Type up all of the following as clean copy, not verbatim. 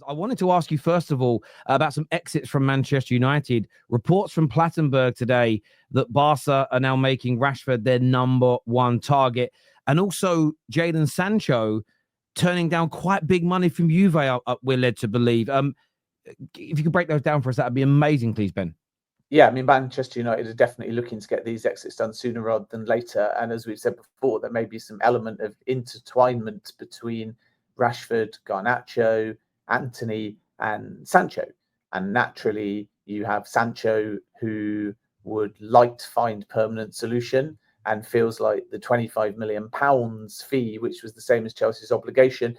I wanted to ask you, first of all, about some exits from Manchester United. Reports from Plattenberg today that Barca are now making Rashford their number one target. And also Jadon Sancho turning down quite big money from Juve, we're led to believe. If you could break those down for us, that would be amazing, please, Ben. Yeah, I mean, Manchester United are definitely looking to get these exits done sooner rather than later. And as we've said before, there may be some element of intertwinement between Rashford, Garnacho, Antony, and Sancho. And naturally, you have Sancho, who would like to find permanent solution and feels like the £25 million fee, which was the same as Chelsea's obligation,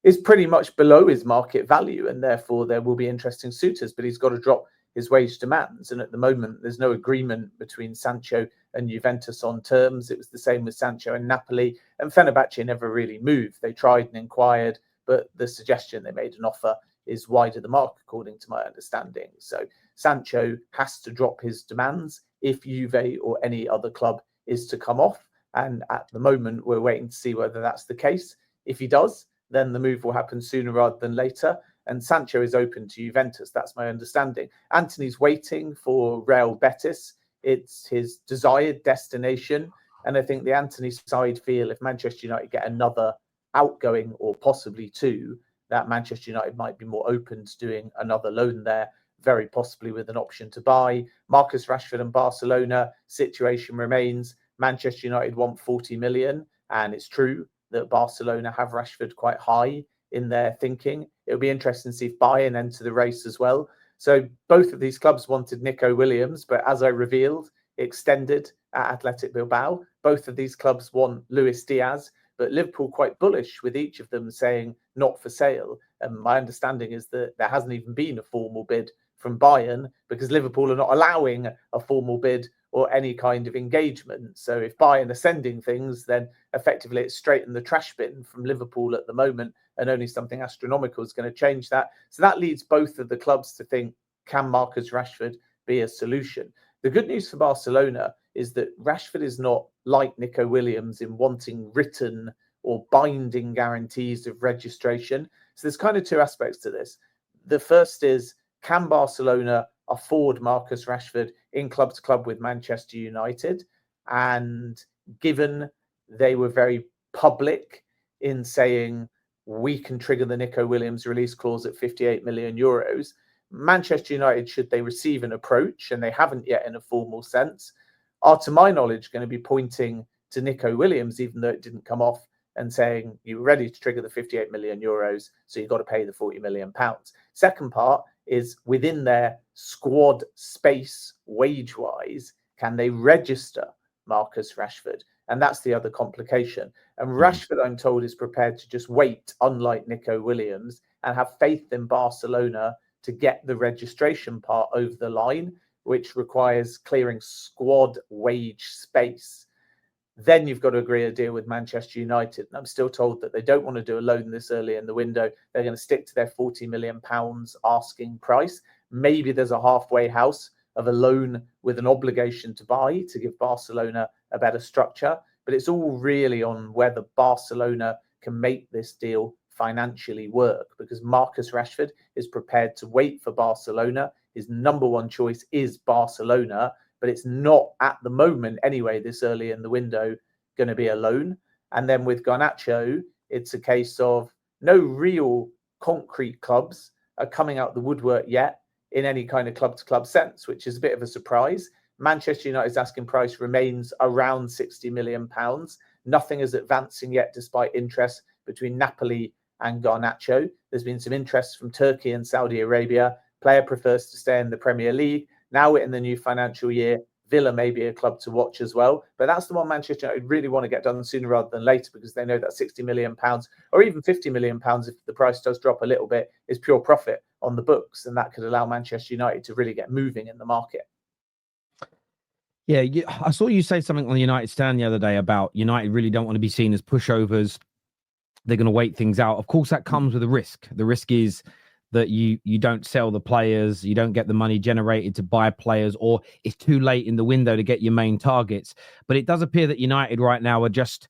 is pretty much below his market value. And therefore, there will be interesting suitors, but he's got to drop his wage demands. And at the moment, there's no agreement between Sancho and Juventus on terms. It was the same with Sancho and Napoli, and Fenerbahce never really moved. They tried and inquired, but the suggestion they made an offer is wide of the mark, according to my understanding. So Sancho has to drop his demands if Juve or any other club is to come off. And at the moment, we're waiting to see whether that's the case. If he does, then the move will happen sooner rather than later. And Sancho is open to Juventus. That's my understanding. Antony's waiting for Real Betis. It's his desired destination. And I think the Antony side feel if Manchester United get another outgoing or possibly two, that Manchester United might be more open to doing another loan there, very possibly with an option to buy. Marcus Rashford and Barcelona situation remains. Manchester United want 40 million. And it's true that Barcelona have Rashford quite high in their thinking. It'll be interesting to see if Bayern enter the race as well. So both of these clubs wanted Nico Williams, but as I revealed, extended at Athletic Bilbao. Both of these clubs want Luis Diaz, but Liverpool quite bullish with each of them saying not for sale. And my understanding is that there hasn't even been a formal bid from Bayern because Liverpool are not allowing a formal bid or any kind of engagement. So if Bayern are sending things, then effectively it's straight in the trash bin from Liverpool at the moment, and only something astronomical is going to change that. So that leads both of the clubs to think, can Marcus Rashford be a solution? The good news for Barcelona is that Rashford is not like Nico Williams in wanting written or binding guarantees of registration. So there's kind of two aspects to this. The first is, can Barcelona afford Marcus Rashford in club to club with Manchester United? And given they were very public in saying we can trigger the Nico Williams release clause at 58 million euros, Manchester United, should they receive an approach, and they haven't yet in a formal sense, are to my knowledge going to be pointing to Nico Williams, even though it didn't come off, and saying you were ready to trigger the 58 million euros, so you've got to pay the 40 million pounds. Second part is within their squad space wage-wise, can they register Marcus Rashford? And that's the other complication. And Rashford, I'm told, is prepared to just wait, unlike Nico Williams, and have faith in Barcelona to get the registration part over the line, which requires clearing squad wage space. Then you've got to agree a deal with Manchester United. And I'm still told that they don't want to do a loan this early in the window. They're going to stick to their £40 million asking price. Maybe there's a halfway house of a loan with an obligation to buy to give Barcelona a better structure. But it's all really on whether Barcelona can make this deal financially work, because Marcus Rashford is prepared to wait for Barcelona. His number one choice is Barcelona, but it's not at the moment anyway, this early in the window, going to be a loan. And then with Garnacho, it's a case of no real concrete clubs are coming out the woodwork yet in any kind of club-to-club sense, which is a bit of a surprise. Manchester United's asking price remains around £60 million. Nothing is advancing yet, despite interest between Napoli and Garnacho. There's been some interest from Turkey and Saudi Arabia. Player prefers to stay in the Premier League. Now we're in the new financial year. Villa may be a club to watch as well. But that's the one Manchester United really want to get done sooner rather than later, because they know that £60 million or even £50 million, if the price does drop a little bit, is pure profit on the books. And that could allow Manchester United to really get moving in the market. Yeah, I saw you say something on the United stand the other day about United really don't want to be seen as pushovers. They're going to wait things out. Of course, that comes with a risk. The risk is that you don't sell the players, you don't get the money generated to buy players, or it's too late in the window to get your main targets. But it does appear that United right now are just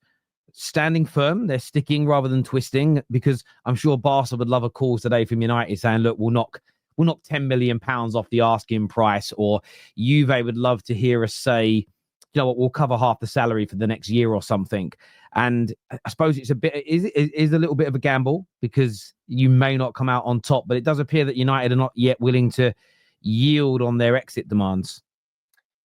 standing firm. They're sticking rather than twisting, because I'm sure Barca would love a call today from United saying, look, we'll knock £10 million off the asking price, or Juve would love to hear us say, you know what, we'll cover half the salary for the next year or something. And I suppose it's is a little bit of a gamble, because you may not come out on top, but it does appear that United are not yet willing to yield on their exit demands.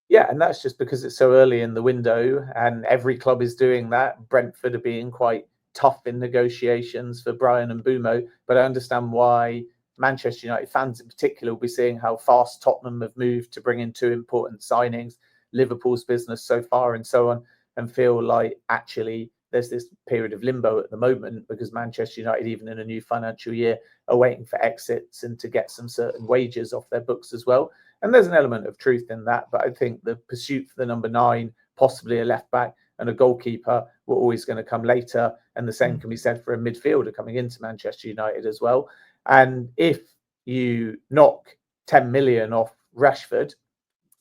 Yeah, and that's just because it's so early in the window, and every club is doing that. Brentford are being quite tough in negotiations for Bryan and Mbeumo, but I understand why Manchester United fans in particular will be seeing how fast Tottenham have moved to bring in two important signings, Liverpool's business so far and so on, and feel like actually there's this period of limbo at the moment, because Manchester United, even in a new financial year, are waiting for exits and to get some certain wages off their books as well. And there's an element of truth in that. But I think the pursuit for the number 9, possibly a left back and a goalkeeper, were always going to come later. And the same can be said for a midfielder coming into Manchester United as well. And if you knock 10 million off Rashford,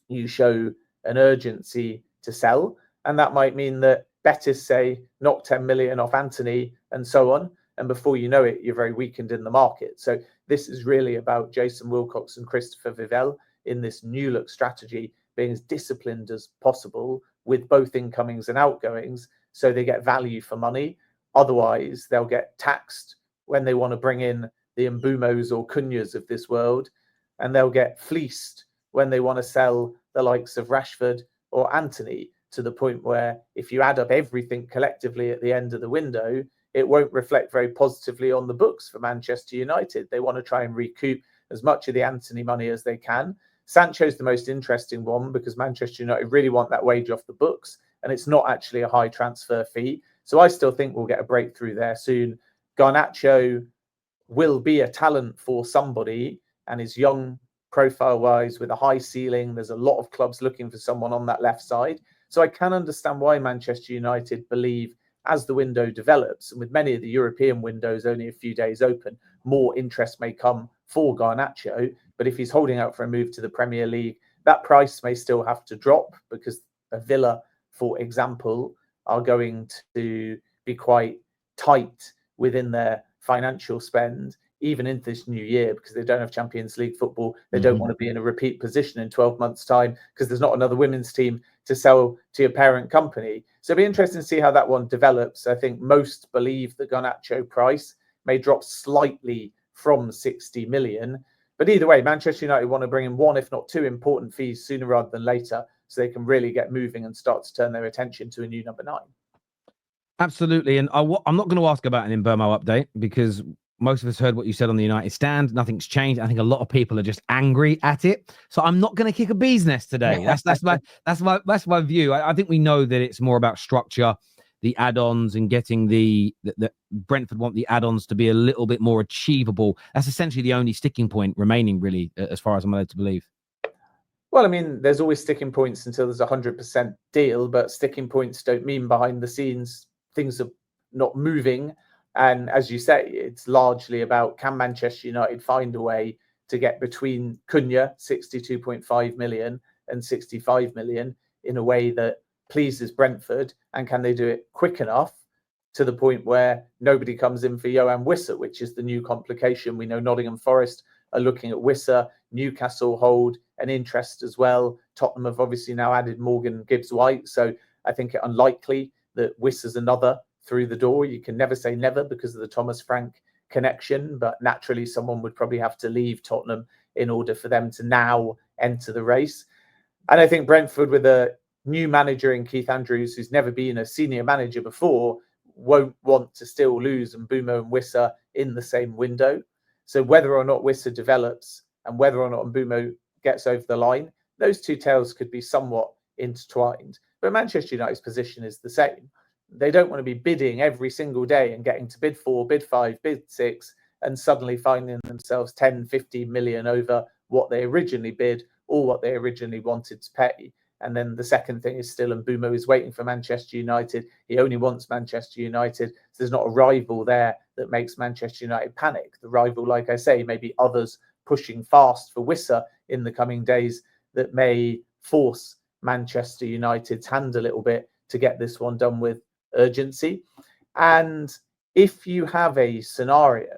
you show an urgency to sell. And that might mean that Betis say, knock 10 million off Antony and so on. And before you know it, you're very weakened in the market. So this is really about Jason Wilcox and Christopher Vivell in this new look strategy, being as disciplined as possible with both incomings and outgoings, so they get value for money. Otherwise, they'll get taxed when they want to bring in the Mbeumos or Cunhas of this world, and they'll get fleeced when they want to sell the likes of Rashford or Antony, to the point where if you add up everything collectively at the end of the window, it won't reflect very positively on the books for Manchester United. They want to try and recoup as much of the Antony money as they can. Sancho's the most interesting one, because Manchester United really want that wage off the books, and it's not actually a high transfer fee. So I still think we'll get a breakthrough there soon. Garnacho will be a talent for somebody, and is young profile-wise with a high ceiling. There's a lot of clubs looking for someone on that left side. So I can understand why Manchester United believe, as the window develops, and with many of the European windows only a few days open, more interest may come for Garnacho. But if he's holding out for a move to the Premier League, that price may still have to drop, because a Villa, for example, are going to be quite tight within their financial spend, even in this new year, because they don't have Champions League football. They don't want to be in a repeat position in 12 months' time, because there's not another women's team to sell to your parent company. So it'll be interesting to see how that one develops. I think most believe the Garnacho price may drop slightly from 60 million. But either way, Manchester United want to bring in one, if not two, important fees sooner rather than later, so they can really get moving and start to turn their attention to a new number 9. Absolutely. And I'm not going to ask about an Mbeumo update, because most of us heard what you said on the United stand. Nothing's changed. I think a lot of people are just angry at it. So I'm not going to kick a bee's nest today. That's my view. I think we know that it's more about structure, the add-ons, and getting the Brentford want the add-ons to be a little bit more achievable. That's essentially the only sticking point remaining, really, as far as I'm led to believe. Well, I mean, there's always sticking points until there's a 100% deal, but sticking points don't mean behind the scenes things are not moving. And as you say, it's largely about, can Manchester United find a way to get between Cunha, 62.5 million, and 65 million in a way that pleases Brentford? And can they do it quick enough to the point where nobody comes in for Yohan Wissa, which is the new complication? We know Nottingham Forest are looking at Wissa. Newcastle hold an interest as well. Tottenham have obviously now added Morgan Gibbs-White. So I think it unlikely that Wissa's another through the door. You can never say never because of the Thomas Frank connection, but naturally someone would probably have to leave Tottenham in order for them to now enter the race. And I think Brentford, with a new manager in Keith Andrews, who's never been a senior manager before, won't want to still lose Mbeumo and Wissa in the same window. So whether or not Wissa develops and whether or not Mbeumo gets over the line, those two tales could be somewhat intertwined. But Manchester United's position is the same. They don't want to be bidding every single day and getting to bid 4, bid 5, bid 6, and suddenly finding themselves 10, 15 million over what they originally bid or what they originally wanted to pay. And then the second thing is still Mbeumo is waiting for Manchester United. He only wants Manchester United. So there's not a rival there that makes Manchester United panic. The rival, like I say, may be others pushing fast for Wissa in the coming days that may force Manchester United's hand a little bit to get this one done with urgency. And if you have a scenario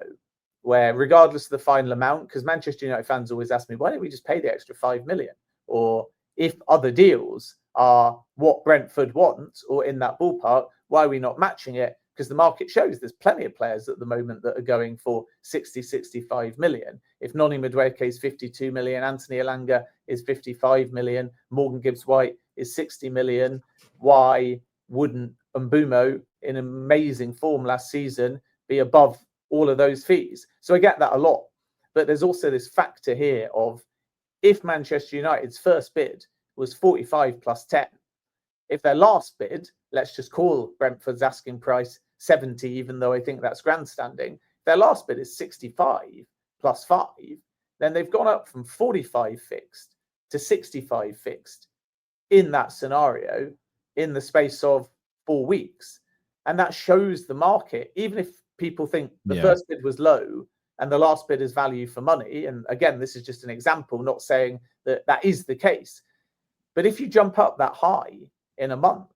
where, regardless of the final amount, because Manchester United fans always ask me, why don't we just pay the extra 5 million? Or if other deals are what Brentford want or in that ballpark, why are we not matching it? Because the market shows there's plenty of players at the moment that are going for 60, 65 million. If Noni Madueke is 52 million, Anthony Elanga is 55 million, Morgan Gibbs-White is 60 million, why wouldn't Mbeumo, in amazing form last season, be above all of those fees? So I get that a lot. But there's also this factor here of, if Manchester United's first bid was 45 plus 10, if their last bid, let's just call Brentford's asking price 70, even though I think that's grandstanding, if their last bid is 65 plus 5, then they've gone up from 45 fixed to 65 fixed in that scenario in the space of 4 weeks. And that shows the market, even if people think the first bid was low and the last bid is value for money. And again, this is just an example, not saying that that is the case. But if you jump up that high in a month,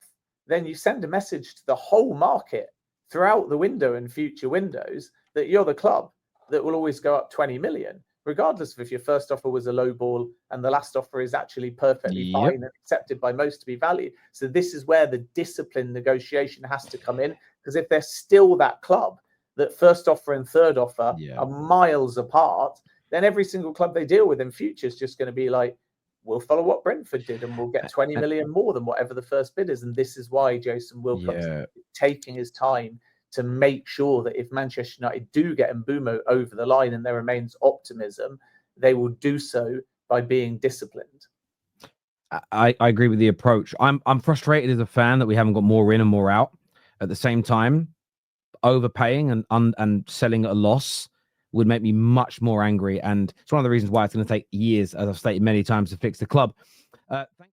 then you send a message to the whole market throughout the window and future windows that you're the club that will always go up 20 million, regardless of if your first offer was a low ball and the last offer is actually perfectly fine and accepted by most to be value. So this is where the disciplined negotiation has to come in, because if they're still that club that first offer and third offer are miles apart, then every single club they deal with in future is just going to be like, we'll follow what Brentford did and we'll get 20 million more than whatever the first bid is. And this is why Jason Wilcox is taking his time to make sure that if Manchester United do get Mbeumo over the line and there remains optimism, they will do so by being disciplined. I agree with the approach. I'm frustrated as a fan that we haven't got more in and more out. At the same time, overpaying and selling at a loss would make me much more angry. And it's one of the reasons why it's going to take years, as I've stated many times, to fix the club.